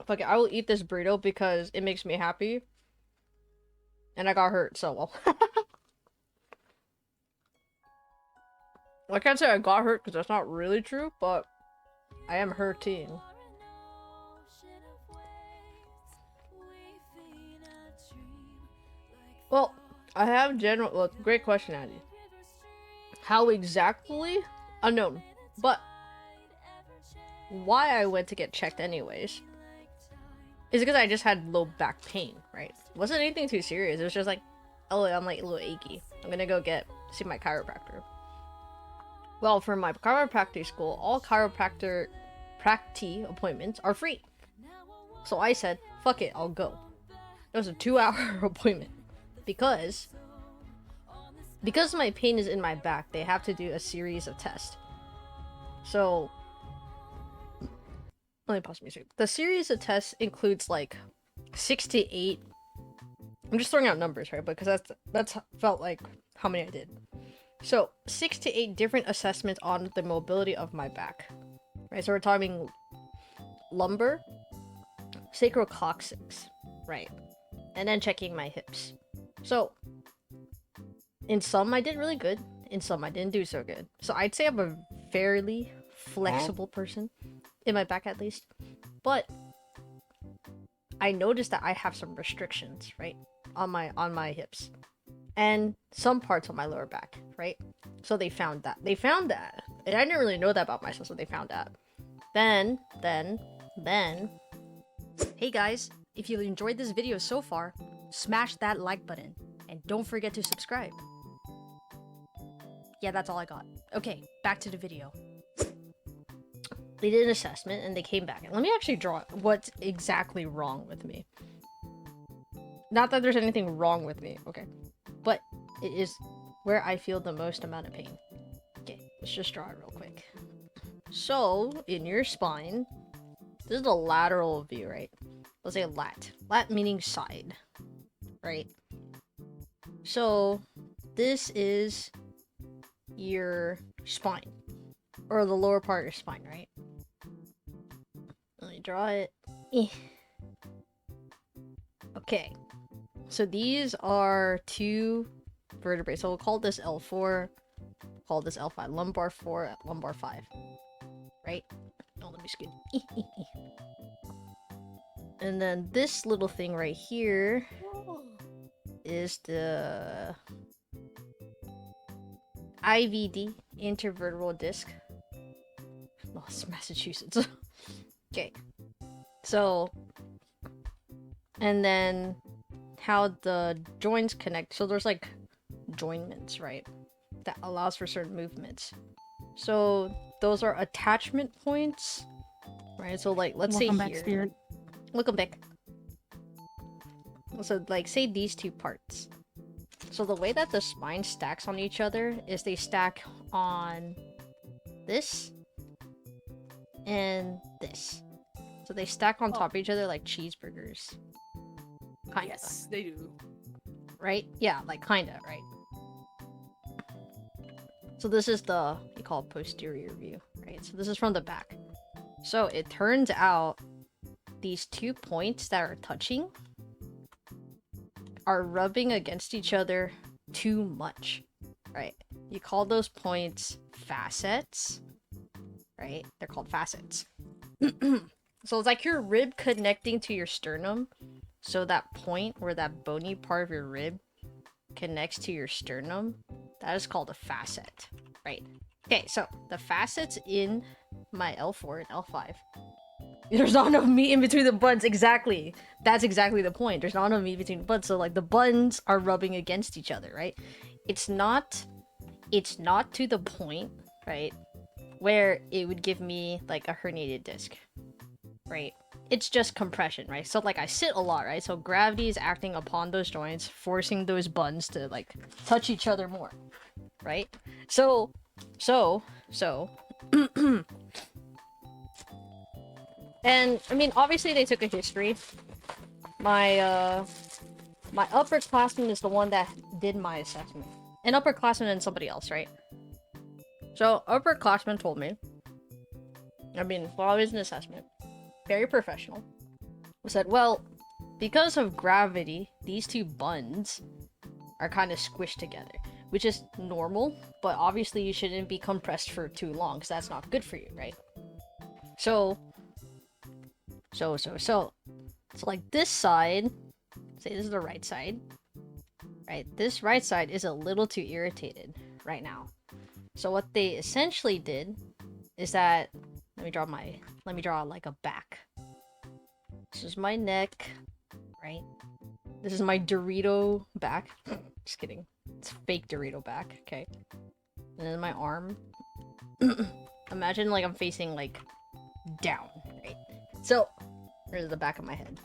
Fuck it, I will eat this burrito because it makes me happy. And I got hurt, so well. I can't say I got hurt because that's not really true, but I am hurting. Well, I have general. Well, great question, Andy. How exactly? Unknown. But why I went to get checked anyways is because I just had low back pain, right? It wasn't anything too serious. It was just like, oh, I'm like a little achy. I'm gonna go see my chiropractor. Well, for my chiropractic school, all chiropractor practi appointments are free. So I said, fuck it, I'll go. It was a 2-hour appointment because my pain is in my back. They have to do a series of tests. So let me pause music. The series of tests includes like 6 to 8. I'm just throwing out numbers, right? Because that's felt like how many I did. So 6 to 8 different assessments on the mobility of my back, right? So we're talking lumbar, sacrococcyx, right? And then checking my hips. So in some I did really good, in some I didn't do so good. So I'd say I'm a fairly flexible person, in my back at least. But I noticed that I have some restrictions, right? On my hips. And some parts of my lower back, right? So they found that. And I didn't really know that about myself, so they found that. Then, hey guys, if you enjoyed this video so far, smash that like button. And don't forget to subscribe. Yeah, that's all I got. Okay, back to the video. They did an assessment and they came back. And let me actually draw what's exactly wrong with me. Not that there's anything wrong with me, okay? But it is where I feel the most amount of pain. Okay, let's just draw it real quick. So, in your spine, this is the lateral view, right? Let's say lat. Lat meaning side, right? So, this is your spine. Or the lower part of your spine, right? Let me draw it. Okay. So these are two vertebrae. So we'll call this L4. Call this L5. Lumbar 4, lumbar 5. Right? Oh, let me scoot. And then this little thing right here is the IVD, intervertebral disc. Oh, it's Massachusetts. Okay. So, and then how the joints connect. So there's like joinments, right? That allows for certain movements. So those are attachment points, right? So like, let's Welcome say back, here. Spirit. Welcome back. So like, say these two parts. So the way that the spine stacks on each other is they stack on this and this. So they stack on top of each other like cheeseburgers. Kinda. Yes, they do. Right? Yeah, like kinda, right? So this is the, you call it posterior view, right? So this is from the back. So it turns out these 2 points that are touching are rubbing against each other too much, right? You call those points facets, right? They're called facets. So it's like your rib connecting to your sternum. So that point where that bony part of your rib connects to your sternum, that is called a facet, right? Okay, so the facets in my L4 and L5. There's not enough meat in between the buns, exactly. That's exactly the point. There's not enough meat between the buns, so like the buns are rubbing against each other, right? It's not to the point, right, where it would give me like a herniated disc, right? It's just compression, right? So like I sit a lot, right? So gravity is acting upon those joints, forcing those buns to like touch each other more, right? So and I mean obviously they took a history. My my upperclassman is the one that did my assessment. An upperclassman and somebody else, right? So upperclassman told me, I mean, while I was in assessment, very professional. said, well, because of gravity, these two buns are kind of squished together, which is normal, but obviously you shouldn't be compressed for too long because that's not good for you, right? So like this side, say this is the right side, right? This right side is a little too irritated right now. So what they essentially did is that, let me draw like a back. This is my neck, right? This is my Dorito back. Just kidding. It's fake Dorito back, okay? And then my arm. Imagine like I'm facing like down, right? So, here's the back of my head.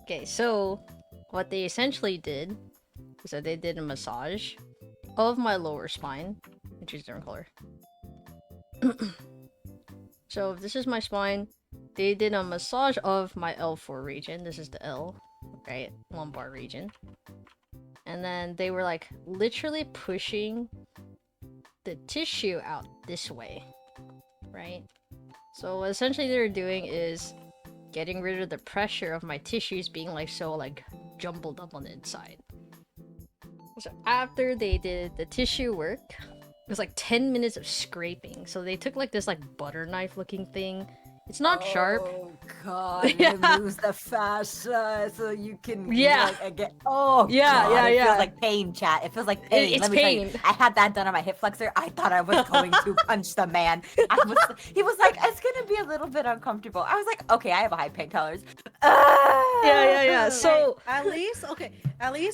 Okay, so what they essentially did is that they did a massage of my lower spine. I choose a different color. So this is my spine. They did a massage of my L4 region. This is the L, right? Lumbar region. And then they were like literally pushing the tissue out this way, right? So what essentially they're doing is getting rid of the pressure of my tissues being like so like jumbled up on the inside. So after they did the tissue work, it was like 10 minutes of scraping. So they took like this like butter knife looking thing. It's not sharp. Oh god, Yeah. it moves the fascia so you can Yeah. like, again. Oh Yeah, god, it yeah. feels like pain, chat. It feels like pain. It's Let me tell you, pain. I had that done on my hip flexor. I thought I was going to punch the man. He was like, it's gonna be a little bit uncomfortable. I was like, okay, I have a high pain tolerance. Yeah. So At least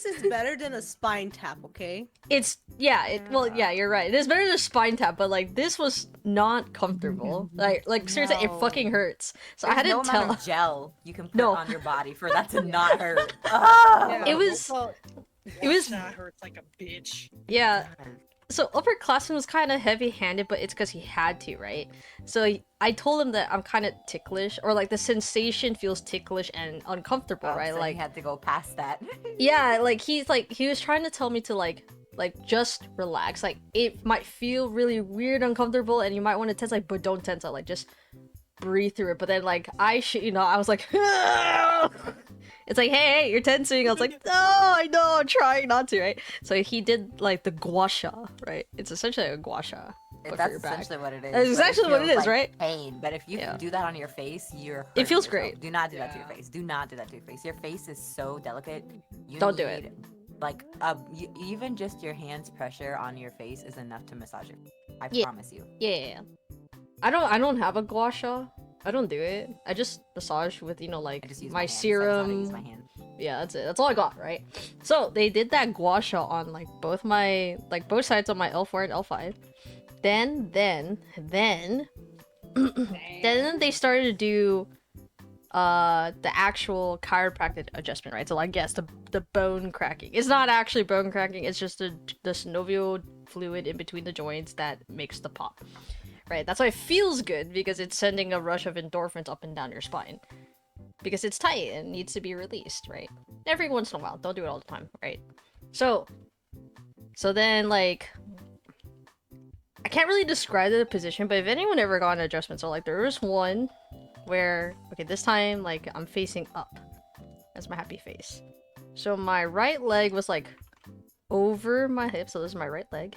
it's better than a spine tap, okay? it's well, you're right. It is better than a spine tap, but like this was not comfortable. Like seriously, it No. fucking hurts. So There's I had no to tell. amount of gel you can put No. on your body for that to not hurt. Ah! It was- Well, it was- that hurts like a bitch. Yeah. So upperclassman was kind of heavy-handed, but it's because he had to, right? So I told him that I'm kind of ticklish, or like the sensation feels ticklish and uncomfortable, right? So Like, you had to go past that. yeah, like he was trying to tell me to like just relax. Like it might feel really weird, uncomfortable, and you might want to tense, like, but don't tense out. Like just breathe through it. But then like I was like, it's like, hey, you're tensing. I was like, no, I know, I'm trying not to, right? So he did like the gua sha, right? It's essentially a gua sha, but for That's your back. essentially what it is. That's but essentially what it feels is, like right? Pain, but if you Yeah. do that on your face, you're. It feels hurting great. yourself. Do not do that to your Yeah. face. Do not do that to your face. Your face is so delicate. You Don't do it. need, Like, even just your hands' pressure on your face is enough to massage it. I Yeah. promise you. Yeah. I don't have a gua sha. I don't do it. I just massage with, you know, like I just use my hand, 'cause I just know how to serum. use my hand. Yeah, that's it. That's all I got, right? So they did that gua sha on like both sides of my L4 and L5. Then they started to do the actual chiropractic adjustment, right? So like yes, the bone cracking. It's not actually bone cracking, it's just the synovial fluid in between the joints that makes the pop. Right? That's why it feels good, because it's sending a rush of endorphins up and down your spine. Because it's tight and needs to be released, right? Every once in a while. Don't do it all the time, right? So then, like, I can't really describe the position, but if anyone ever got an adjustment, so like there was one where, okay, this time, like, I'm facing up. That's my happy face. So my right leg was like over my hip, so this is my right leg.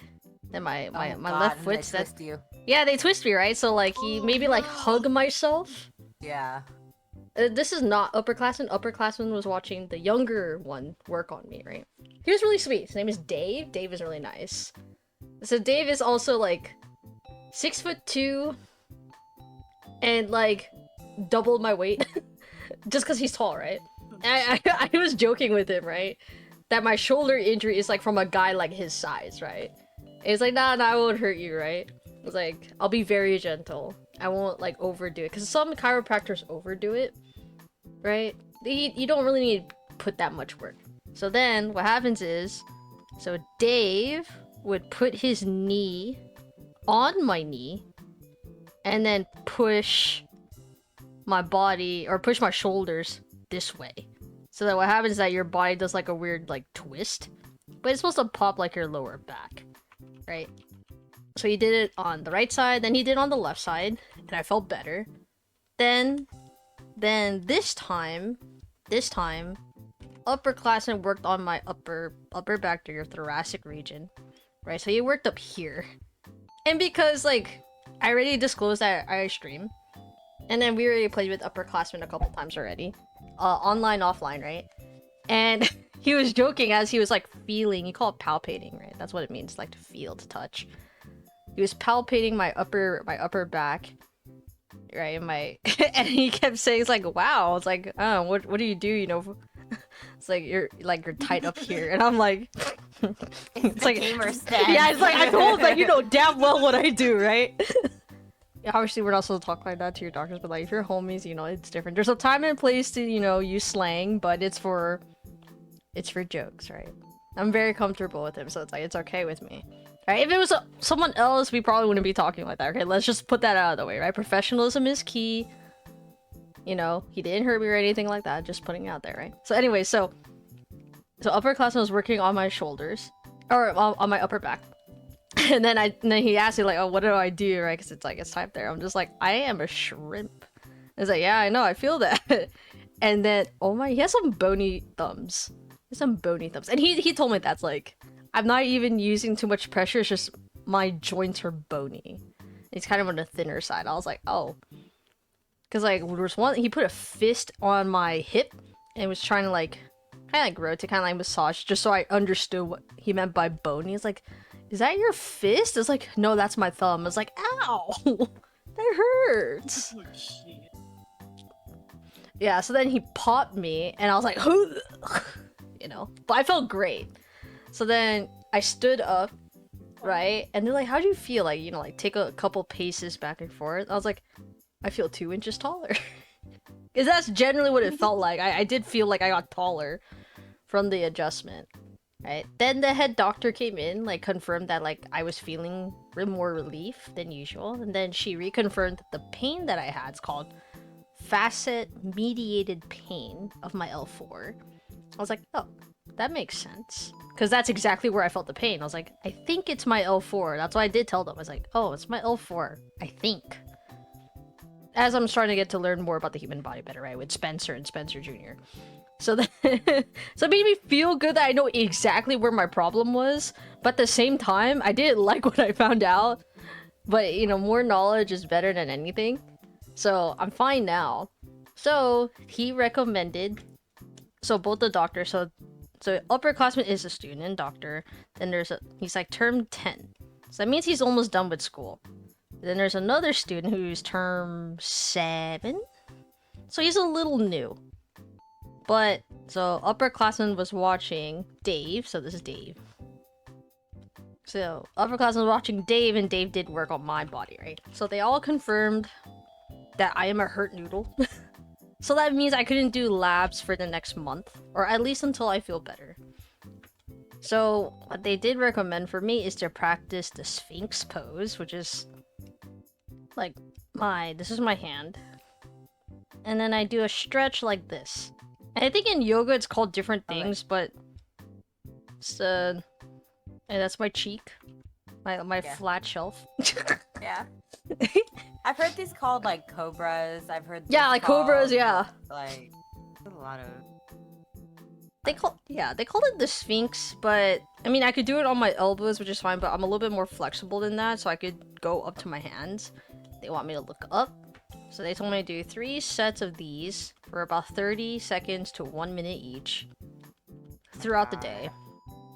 Then my Oh, left God, and foot's they that. twist you. Yeah, they twist me, right? So like he made me like hug myself. Yeah. This is not upperclassman. Upperclassman was watching the younger one work on me, right? He was really sweet. His name is Dave. Dave is really nice. So Dave is also like 6'2" and like doubled my weight just because he's tall, right? And I was joking with him, right? That my shoulder injury is like from a guy like his size, right? And he's like, nah, I won't hurt you, right? I was like, I'll be very gentle. I won't like overdo it, because some chiropractors overdo it, right? You don't really need to put that much work. So then what happens is, so Dave would put his knee on my knee and then push my body, or push my shoulders this way. So that what happens is that your body does like a weird like twist, but it's supposed to pop like your lower back, right? So he did it on the right side, then he did it on the left side, and I felt better. Then this time, this time, upperclassman worked on my upper back to your thoracic region, right? So he worked up here, and because like I already disclosed that I stream, and then we already played with upperclassmen a couple times already, online, offline, right? And he was joking as he was like feeling. You call it palpating, right? That's what it means, like to feel, to touch. He was palpating my upper back, right? And he kept saying, "It's like, wow." It's like, "Oh, what do you do? You know, it's like you're tight up here." And I'm like, It's like gamer stand. yeah, it's like I told him, like, you know damn well what I do, right? Yeah, obviously, we're not supposed to talk like that to your doctors, but like if you're homies, you know, it's different. There's a time and place to, you know, use slang, but it's for jokes, right? I'm very comfortable with him, so it's like it's okay with me. Right? If it was someone else, we probably wouldn't be talking like that. Okay, let's just put that out of the way, right? Professionalism is key. You know, he didn't hurt me or anything like that. Just putting it out there, right? So anyway, so upperclassman was working on my shoulders, or on my upper back, and then he asked me like, "Oh, what do I do?" Right? Because it's like it's typed there. I'm just like, I am a shrimp. It's like, yeah, I know, I feel that. And then, oh my, he has some bony thumbs. And he told me that's like, I'm not even using too much pressure, it's just my joints are bony. It's kind of on the thinner side. I was like, oh. Because like, there was one, he put a fist on my hip and was trying to like, kind of like rotate, kind of like massage, just so I understood what he meant by bony. It's like, is that your fist? It's like, no, that's my thumb. It's like, ow, that hurts. Oh, shit. Yeah, so then he popped me, and I was like, you know, but I felt great. So then I stood up, right? And they're like, how do you feel? Like, you know, like take a couple paces back and forth. I was like, I feel 2 inches taller. Because that's generally what it felt like. I did feel like I got taller from the adjustment, right? Then the head doctor came in, like confirmed that like I was feeling more relief than usual. And then she reconfirmed that the pain that I had is called facet mediated pain of my L4. I was like, oh, that makes sense. Because that's exactly where I felt the pain. I was like, I think it's my L4. That's why I did tell them. I was like, oh, it's my L4. I think. As I'm starting to get to learn more about the human body better, right? With Spencer and Spencer Jr. So then, so it made me feel good that I know exactly where my problem was. But at the same time, I didn't like what I found out. But, you know, more knowledge is better than anything. So I'm fine now. So he recommended, so both the doctors, so upperclassman is a student and doctor. Then he's like term 10. So that means he's almost done with school. Then there's another student who's term 7. So he's a little new. But, so upperclassman was watching Dave. So this is Dave. So upperclassman was watching Dave, and Dave did work on my body, right? So they all confirmed that I am a hurt noodle. So that means I couldn't do labs for the next month, or at least until I feel better. So what they did recommend for me is to practice the Sphinx pose, which is like this is my hand. And then I do a stretch like this. And I think in yoga it's called different things, but it's and that's my cheek. My flat shelf. Yeah. I've heard these called like cobras. I've heard yeah, like cobras, yeah. Like a lot of They call it the Sphinx, but I mean I could do it on my elbows, which is fine, but I'm a little bit more flexible than that, so I could go up to my hands. They want me to look up. So they told me to do 3 sets of these for about 30 seconds to 1 minute each throughout the day.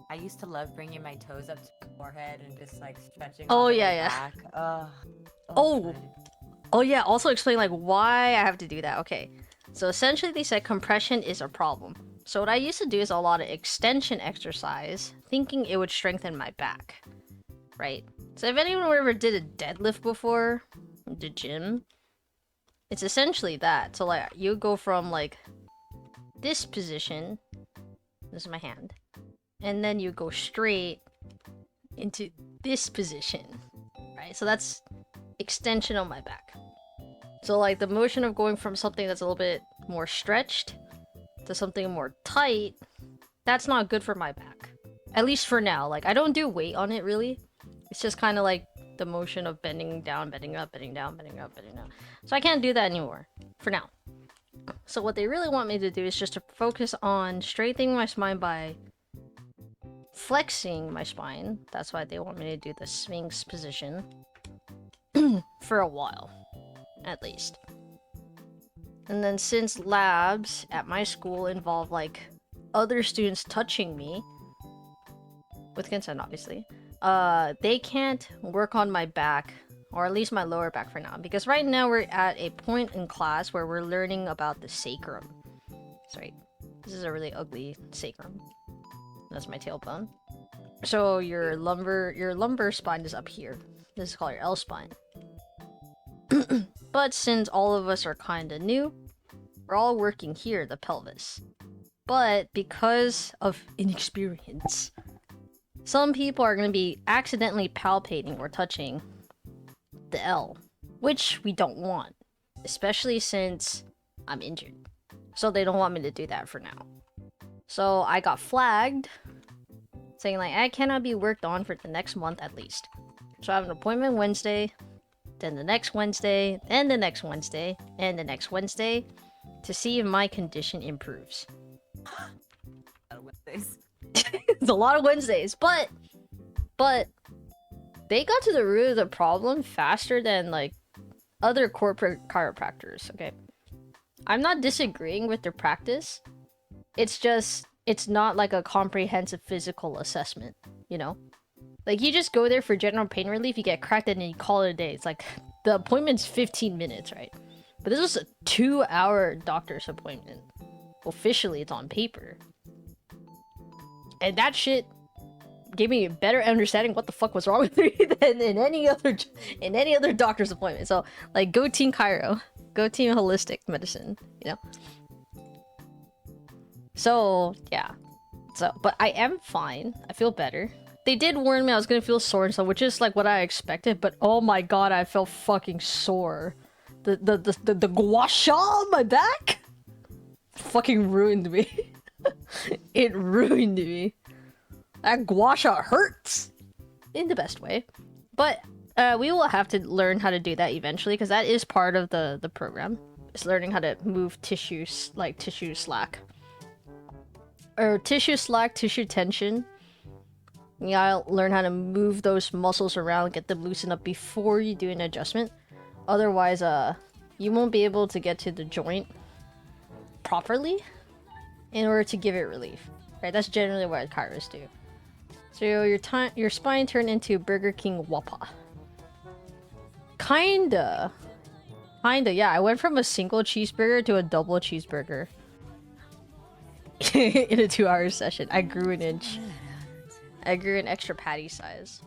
I used to love bringing my toes up to my forehead and just like stretching. Oh, all the yeah, way yeah. back. Oh. Good. Oh yeah, also explain like why I have to do that. Okay. So essentially they said compression is a problem. So what I used to do is a lot of extension exercise, thinking it would strengthen my back. Right? So if anyone ever did a deadlift before, the gym, it's essentially that. So like you go from like this position, this is my hand, and then you go straight into this position, right? So that's extension on my back. So like the motion of going from something that's a little bit more stretched to something more tight, that's not good for my back. At least for now. Like I don't do weight on it really. It's just kind of like the motion of bending down, bending up, bending down, bending up, bending down. So I can't do that anymore for now. So what they really want me to do is just to focus on straightening my spine by flexing my spine. That's why they want me to do the Sphinx position for a while, at least. And then since labs at my school involve like other students touching me, with consent obviously, they can't work on my back, or at least my lower back for now, because right now we're at a point in class where we're learning about the sacrum. That's right. This is a really ugly sacrum. That's my tailbone. So your lumbar spine is up here. This is called your L spine. But since all of us are kinda new, we're all working here, the pelvis. But because of inexperience, some people are gonna be accidentally palpating or touching the L, which we don't want, especially since I'm injured. So they don't want me to do that for now. So I got flagged, saying like I cannot be worked on for the next month at least. So I have an appointment Wednesday, then the next Wednesday, then the next Wednesday, and the next Wednesday to see if my condition improves. It's a lot of Wednesdays, but they got to the root of the problem faster than like other corporate chiropractors, okay? I'm not disagreeing with their practice. It's just it's not like a comprehensive physical assessment, you know? Like you just go there for general pain relief, you get cracked and then you call it a day. It's like the appointment's 15 minutes, right? But this was a 2-hour doctor's appointment. Officially, it's on paper. And that shit gave me a better understanding what the fuck was wrong with me than in any other doctor's appointment. So, like, go Team Chiro. Go Team Holistic Medicine, you know? So, yeah. So, but I am fine. I feel better. They did warn me I was gonna feel sore and stuff, which is like what I expected, but oh my god, I felt fucking sore. The gua sha on my back fucking ruined me. It ruined me. That gua sha hurts in the best way. But we will have to learn how to do that eventually, because that is part of the program. It's learning how to move tissues, like tissue slack. Or tissue slack, tissue tension. You gotta learn how to move those muscles around, get them loosened up before you do an adjustment. Otherwise, you won't be able to get to the joint properly in order to give it relief. Right? That's generally what chiros do. So your spine turned into Burger King Whopper. Kinda, yeah. I went from a single cheeseburger to a double cheeseburger in a 2-hour session. I grew an inch. I grew an extra patty size.